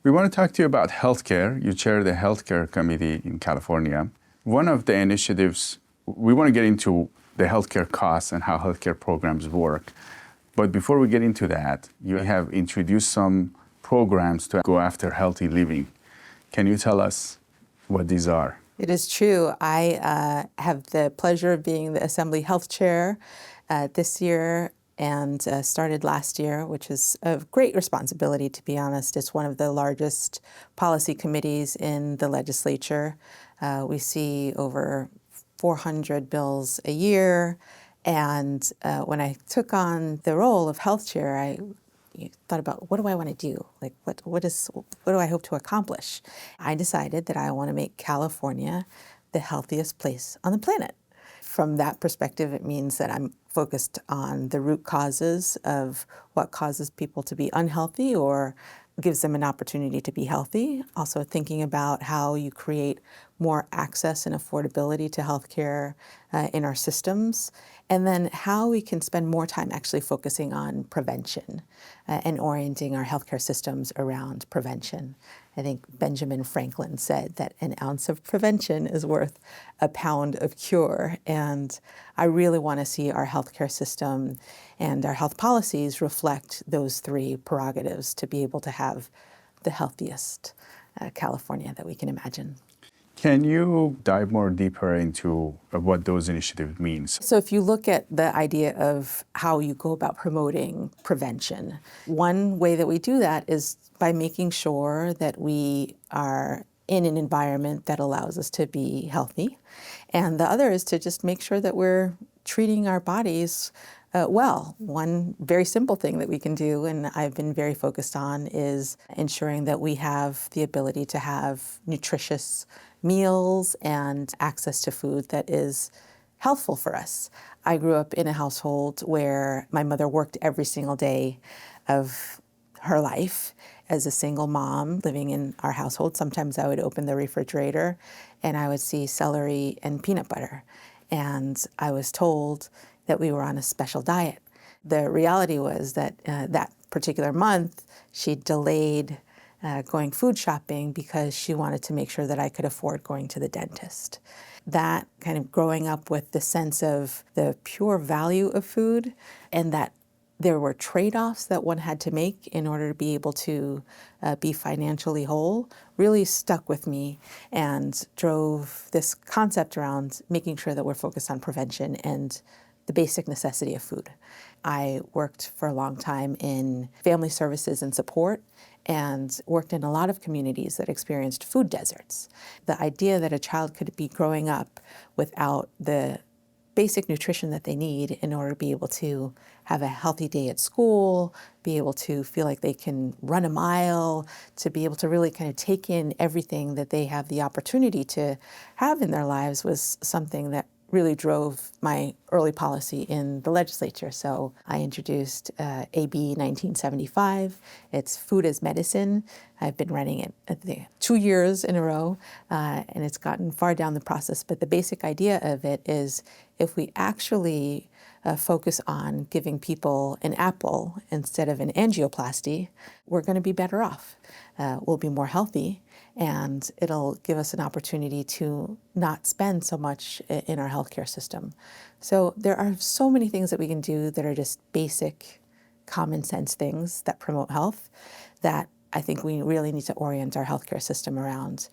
We want to talk to you about healthcare. You chair the healthcare committee in California. One of the initiatives, we want to get into the healthcare costs and how healthcare programs work. But before we get into that, you have introduced some programs to go after healthy living. Can you tell us what these are? It is true. I have the pleasure of being the Assembly Health Chair this year and started last year, which is a great responsibility, to be honest. It's one of the largest policy committees in the legislature. We see over 400 bills a year. And when I took on the role of health chair, I thought about, what do I want to do? Like, what do I hope to accomplish? I decided that I want to make California the healthiest place on the planet. From that perspective, it means that I'm focused on the root causes of what causes people to be unhealthy or gives them an opportunity to be healthy. Also thinking about how you create more access and affordability to healthcare in our systems, and then how we can spend more time actually focusing on prevention and orienting our healthcare systems around prevention. I think Benjamin Franklin said that an ounce of prevention is worth a pound of cure, and I really want to see our healthcare system and our health policies reflect those three prerogatives to be able to have the healthiest California that we can imagine. Can you dive more deeper into what those initiatives means? So if you look at the idea of how you go about promoting prevention, one way that we do that is by making sure that we are in an environment that allows us to be healthy. And the other is to just make sure that we're treating our bodies well. One very simple thing that we can do, and I've been very focused on, is ensuring that we have the ability to have nutritious meals and access to food that is healthful for us. I grew up in a household where my mother worked every single day of her life as a single mom living in our household. Sometimes I would open the refrigerator and I would see celery and peanut butter. And I was told that we were on a special diet. The reality was that that particular month, she delayed going food shopping because she wanted to make sure that I could afford going to the dentist. That kind of growing up with the sense of the pure value of food and that there were trade-offs that one had to make in order to be able to be financially whole really stuck with me and drove this concept around making sure that we're focused on prevention and the basic necessity of food. I worked for a long time in family services and support and worked in a lot of communities that experienced food deserts. The idea that a child could be growing up without the basic nutrition that they need in order to be able to have a healthy day at school, be able to feel like they can run a mile, to be able to really kind of take in everything that they have the opportunity to have in their lives was something that really drove my early policy in the legislature. So I introduced AB 1975. It's Food as Medicine. I've been running it 2 years in a row, and it's gotten far down the process. But the basic idea of it is if we actually focus on giving people an apple instead of an angioplasty, we're going to be better off. We'll be more healthy, and it'll give us an opportunity to not spend so much in our healthcare system. So there are so many things that we can do that are just basic, common sense things that promote health that I think we really need to orient our healthcare system around.